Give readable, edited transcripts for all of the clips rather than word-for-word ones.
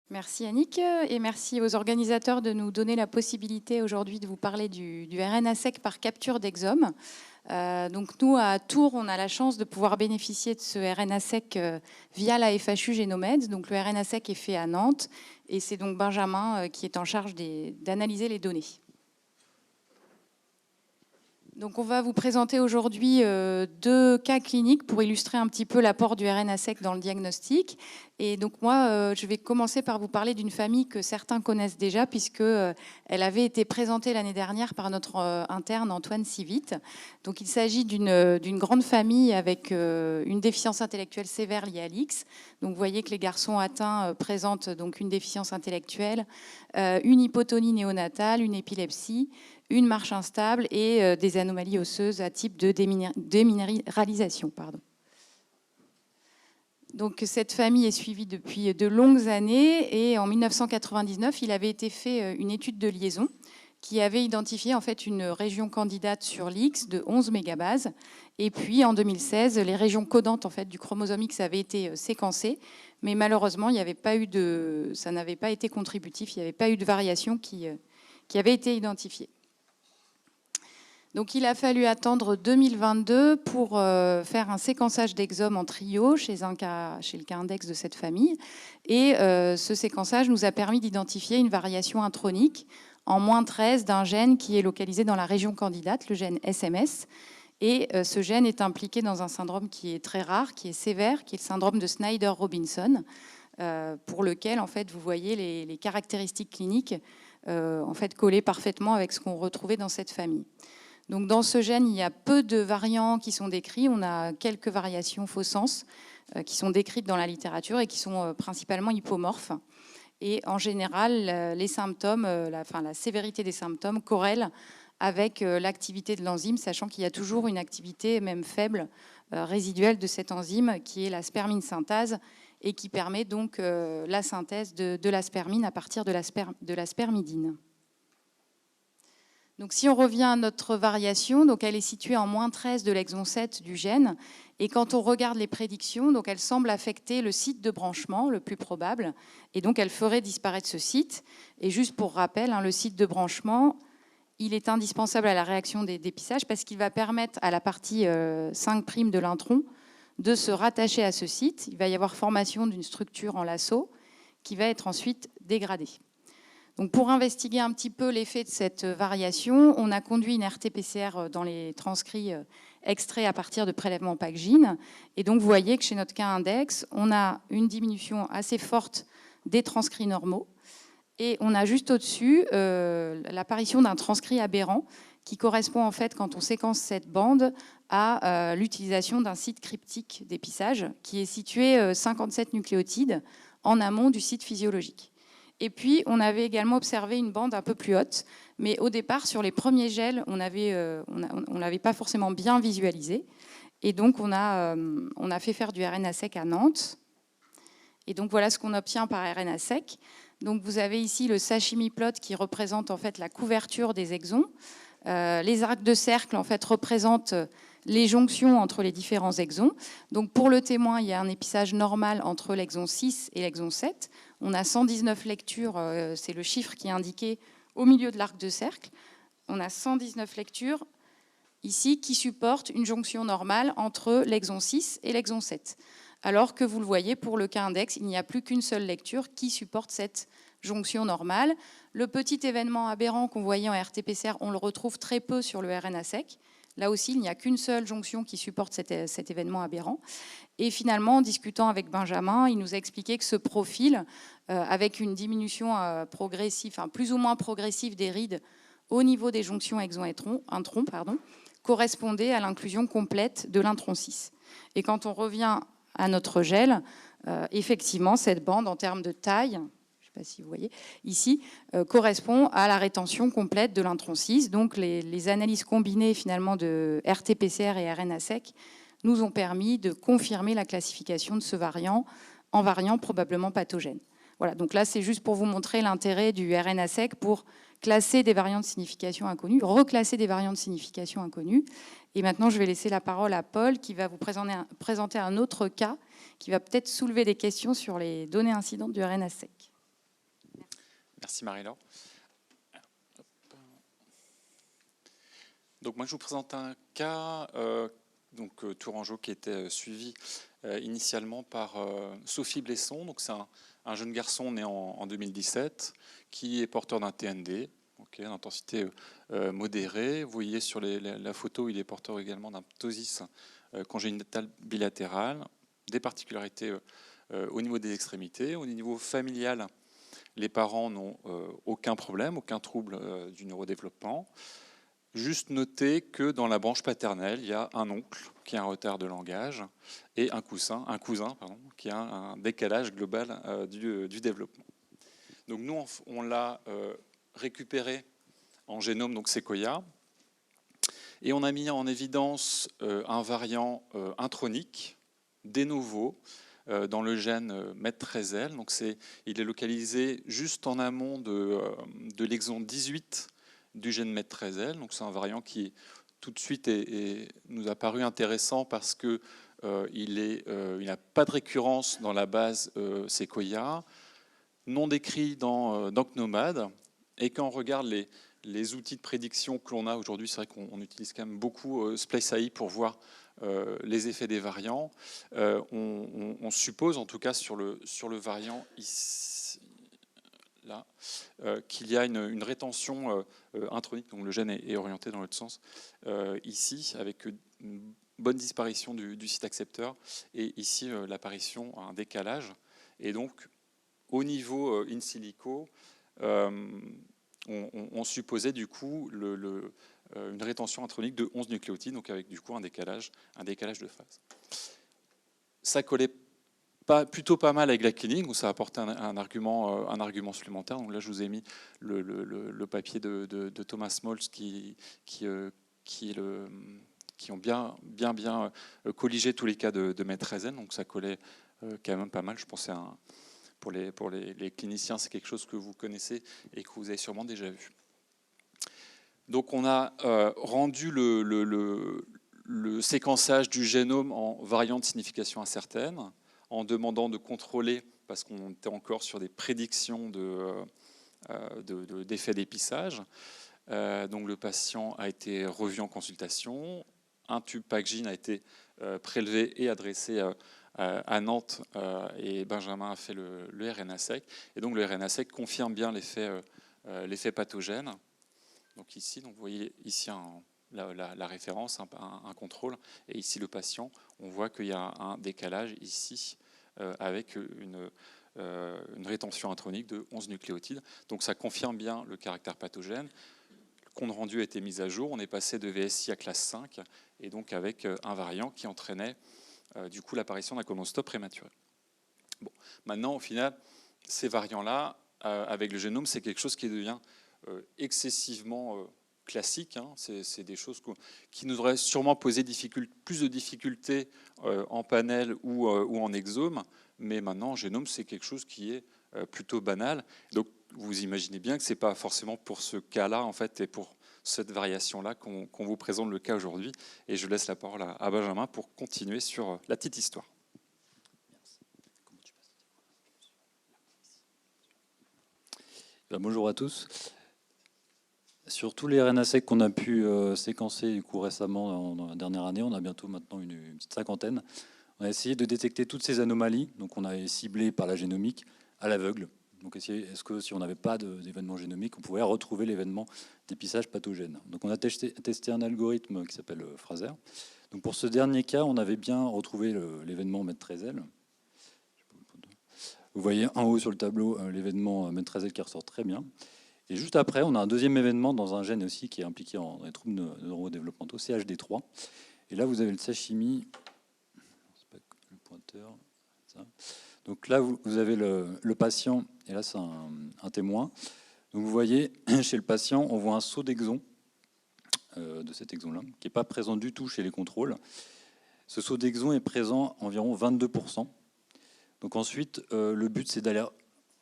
Merci Annick et merci aux organisateurs de nous donner la possibilité aujourd'hui de vous parler du RNA-seq par capture d'exome. Donc nous, à Tours, on a la chance de pouvoir bénéficier de ce RNA-seq via la FHU Génomède. Donc le RNA-seq est fait à Nantes et c'est donc Benjamin qui est en charge d'analyser les données. Donc on va vous présenter aujourd'hui deux cas cliniques pour illustrer un petit peu l'apport du RNA-seq dans le diagnostic. Et donc moi, je vais commencer par vous parler d'une famille que certains connaissent déjà, puisque elle avait été présentée l'année dernière par notre interne Antoine Civit. Donc il s'agit d'une grande famille avec une déficience intellectuelle sévère liée à l'X. Donc vous voyez que les garçons atteints présentent donc une déficience intellectuelle, une hypotonie néonatale, une épilepsie, une marche instable et des anomalies osseuses à type de déminéralisation. Donc cette famille est suivie depuis de longues années et en 1999, il avait été fait une étude de liaison qui avait identifié en fait une région candidate sur l'X de 11 mégabases. Et puis en 2016, les régions codantes en fait, du chromosome X avaient été séquencées, mais malheureusement, il n'y avait pas eu ça n'avait pas été contributif, il n'y avait pas eu de variation qui avait été identifiée. Donc il a fallu attendre 2022 pour faire un séquençage d'exome en trio chez le cas index de cette famille. Et ce séquençage nous a permis d'identifier une variation intronique en -13 d'un gène qui est localisé dans la région candidate, le gène SMS. Et ce gène est impliqué dans un syndrome qui est très rare, qui est sévère, qui est le syndrome de Snyder-Robinson, pour lequel en fait, vous voyez les caractéristiques cliniques en fait, collées parfaitement avec ce qu'on retrouvait dans cette famille. Donc dans ce gène, il y a peu de variants qui sont décrits. On a quelques variations faux sens qui sont décrites dans la littérature et qui sont principalement hypomorphes. Et en général, les symptômes, la sévérité des symptômes corrèle avec l'activité de l'enzyme, sachant qu'il y a toujours une activité, même faible, résiduelle de cette enzyme qui est la spermine synthase et qui permet donc la synthèse de la spermine à partir de la spermidine. Donc, si on revient à notre variation, donc elle est située en -13 de l'exon 7 du gène. Et quand on regarde les prédictions, donc elle semble affecter le site de branchement, le plus probable. Et donc, elle ferait disparaître ce site. Et juste pour rappel, le site de branchement, il est indispensable à la réaction des dépissages parce qu'il va permettre à la partie 5' de l'intron de se rattacher à ce site. Il va y avoir formation d'une structure en lasso qui va être ensuite dégradée. Donc pour investiguer un petit peu l'effet de cette variation, on a conduit une RT-PCR dans les transcrits extraits à partir de prélèvements PAC-GYN. Et donc vous voyez que chez notre cas index, on a une diminution assez forte des transcrits normaux. Et on a juste au-dessus l'apparition d'un transcrit aberrant qui correspond en fait, quand on séquence cette bande, à l'utilisation d'un site cryptique d'épissage qui est situé 57 nucléotides en amont du site physiologique. Et puis, on avait également observé une bande un peu plus haute. Mais au départ, sur les premiers gels, on l'avait pas forcément bien visualisé. Et donc, on a fait faire du RNA-seq à Nantes. Et donc, voilà ce qu'on obtient par RNA-seq. Donc, vous avez ici le sashimi plot qui représente en fait la couverture des exons. Les arcs de cercle en fait, représentent les jonctions entre les différents exons. Donc, pour le témoin, il y a un épissage normal entre l'exon 6 et l'exon 7. On a 119 lectures, c'est le chiffre qui est indiqué au milieu de l'arc de cercle. On a 119 lectures ici qui supportent une jonction normale entre l'exon 6 et l'exon 7. Alors que vous le voyez, pour le cas index, il n'y a plus qu'une seule lecture qui supporte cette jonction normale. Le petit événement aberrant qu'on voyait en RT-PCR, on le retrouve très peu sur le RNA-seq. Là aussi, il n'y a qu'une seule jonction qui supporte cet événement aberrant. Et finalement, en discutant avec Benjamin, il nous a expliqué que ce profil, avec une diminution progressive, plus ou moins progressive des rides au niveau des jonctions exon-intron, correspondait à l'inclusion complète de l'intron 6. Et quand on revient à notre gel, effectivement, cette bande, en termes de taille, je ne sais pas si vous voyez, ici, correspond à la rétention complète de l'intron 6. Donc, les analyses combinées, finalement, de RT-PCR et RNA-seq nous ont permis de confirmer la classification de ce variant en variant probablement pathogène. Voilà, donc là, c'est juste pour vous montrer l'intérêt du RNA-seq pour classer des variants de signification inconnus, reclasser des variants de signification inconnus. Et maintenant, je vais laisser la parole à Paul qui va vous présenter un autre cas qui va peut-être soulever des questions sur les données incidentes du RNA-seq. Merci Marie-Laure. Donc moi je vous présente un cas, Tourangeau, qui était suivi initialement par Sophie Blesson. Donc c'est un jeune garçon né en 2017 qui est porteur d'un TND, d'intensité modérée. Vous voyez sur la photo, il est porteur également d'un ptosis congénital bilatéral, des particularités au niveau des extrémités. Au niveau familial, les parents n'ont aucun problème, aucun trouble du neurodéveloppement. Juste noter que dans la branche paternelle, il y a un oncle qui a un retard de langage et un cousin qui a un décalage global du développement. Donc nous, on l'a récupéré en génome, donc Sequoia, et on a mis en évidence un variant intronique, de novo, dans le gène MET13L. Donc il est localisé juste en amont de l'exon 18 du gène MET13L. Donc c'est un variant qui tout de suite nous a paru intéressant parce que il n'a pas de récurrence dans la base Sequoia, non décrit dans CNOMAD, et quand on regarde les outils de prédiction que l'on a aujourd'hui, c'est vrai qu'on utilise quand même beaucoup SpliceAI pour voir les effets des variants. On suppose, en tout cas sur le variant ici, là, qu'il y a une rétention intronique, donc le gène est orienté dans l'autre sens, ici, avec une bonne disparition du site accepteur, et ici l'apparition, un décalage. Et donc, au niveau in silico, on supposait du coup une rétention intronique de 11 nucléotides, donc avec du coup un décalage de phase. Ça collait plutôt pas mal avec la clinique, où ça apportait un argument supplémentaire. Donc là, je vous ai mis le papier de Thomas Smoltz qui ont bien colligé tous les cas de MET13L, donc ça collait quand même pas mal. Je pensais pour les cliniciens, c'est quelque chose que vous connaissez et que vous avez sûrement déjà vu. Donc on a rendu le séquençage du génome en variant de signification incertaine, en demandant de contrôler, parce qu'on était encore sur des prédictions d'effets d'épissage. Donc le patient a été revu en consultation, un tube PACGene a été prélevé et adressé à Nantes, et Benjamin a fait le RNA-seq. Et donc le RNA-seq confirme bien l'effet pathogène. Donc ici, vous voyez ici la référence, un contrôle, et ici le patient, on voit qu'il y a un décalage ici avec une rétention intronique de 11 nucléotides. Donc ça confirme bien le caractère pathogène. Le compte rendu a été mis à jour, on est passé de VSI à classe 5, et donc avec un variant qui entraînait du coup l'apparition d'un codon stop prématuré. Bon, maintenant, au final, ces variants-là, avec le génome, c'est quelque chose qui devient excessivement classique. Hein. C'est des choses qui nous auraient sûrement posé plus de difficultés en panel ou en exome, mais maintenant, en génome, c'est quelque chose qui est plutôt banal. Donc, vous imaginez bien que ce n'est pas forcément pour ce cas-là, en fait, et pour cette variation-là qu'on vous présente le cas aujourd'hui. Et je laisse la parole à Benjamin pour continuer sur la petite histoire. Bonjour à tous. Sur tous les RNA-seq qu'on a pu séquencer du coup, récemment dans la dernière année, on a bientôt maintenant une petite cinquantaine. On a essayé de détecter toutes ces anomalies. Donc on a ciblé par la génomique à l'aveugle. Donc est-ce que si on n'avait pas d'événement génomique, on pourrait retrouver l'événement d'épissage pathogène. Donc on a testé un algorithme qui s'appelle Fraser. Donc pour ce dernier cas, on avait bien retrouvé l'événement MET13L. Vous voyez en haut sur le tableau l'événement MET13L qui ressort très bien. Et juste après, on a un deuxième événement dans un gène aussi qui est impliqué dans les troubles neurodéveloppementaux, CHD3. Et là, vous avez le sashimi. C'est pas le pointeur. Ça. Donc là, vous avez le patient, et là, c'est un témoin. Donc vous voyez, chez le patient, on voit un saut d'exon, de cet exon-là, qui n'est pas présent du tout chez les contrôles. Ce saut d'exon est présent environ 22%. Donc ensuite, le but, c'est d'aller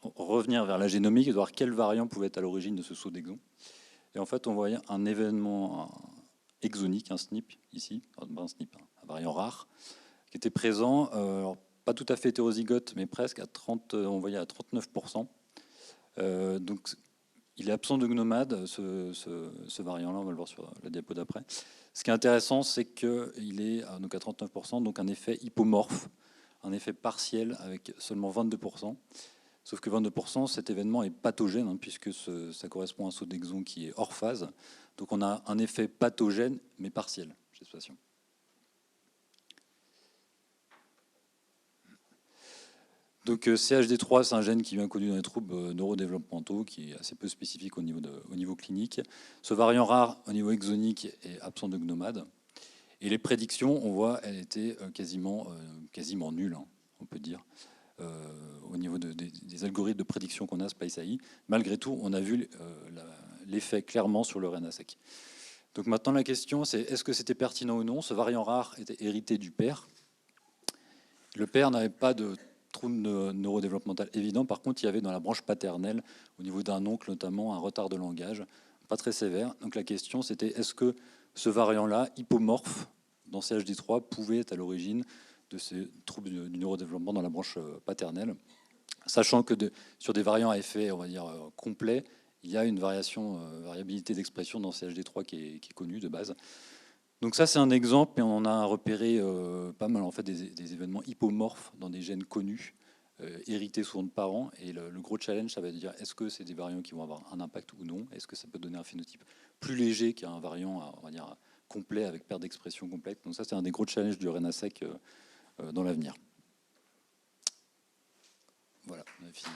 revenir vers la génomique et de voir quel variant pouvait être à l'origine de ce saut d'exon. Et en fait, on voyait un événement exonique, un SNP ici, un variant rare, qui était présent, alors pas tout à fait hétérozygote, mais presque à 30, on voyait à 39%. Donc, il est absent de gnomade, ce variant-là, on va le voir sur la diapo d'après. Ce qui est intéressant, c'est qu'il est donc à 39%, donc un effet hypomorphe, un effet partiel avec seulement 22%. Sauf que 22%, cet événement est pathogène, hein, puisque ça correspond à un saut d'exon qui est hors phase. Donc on a un effet pathogène, mais partiel chez ce patient. Donc CHD3, c'est un gène qui est bien connu dans les troubles neurodéveloppementaux, qui est assez peu spécifique au niveau clinique. Ce variant rare au niveau exonique est absent de gnomade. Et les prédictions, on voit, elles étaient quasiment nulles, hein, on peut dire, au niveau des algorithmes de prédiction qu'on a, SPICE-AI. Malgré tout, on a vu l'effet clairement sur le RNA-seq. Donc maintenant, la question, c'est est-ce que c'était pertinent ou non? Ce variant rare était hérité du père. Le père n'avait pas de trouble neurodéveloppemental évident. Par contre, il y avait dans la branche paternelle, au niveau d'un oncle notamment, un retard de langage, pas très sévère. Donc la question, c'était est-ce que ce variant-là, hypomorphe, dans CHD3, pouvait être à l'origine de ces troubles du neurodéveloppement dans la branche paternelle, sachant que sur des variants à effet, on va dire, complet, il y a une variabilité d'expression dans CHD3 qui est connue de base. Donc ça, c'est un exemple, et on en a repéré pas mal en fait, des événements hypomorphes dans des gènes connus, hérités souvent de parents. Et le gros challenge, ça va dire, est-ce que c'est des variants qui vont avoir un impact ou non? Est-ce que ça peut donner un phénotype plus léger qu'un variant, on va dire, complet, avec perte d'expression complète? Donc ça, c'est un des gros challenges du RNA-seq dans l'avenir. Voilà, on a fini.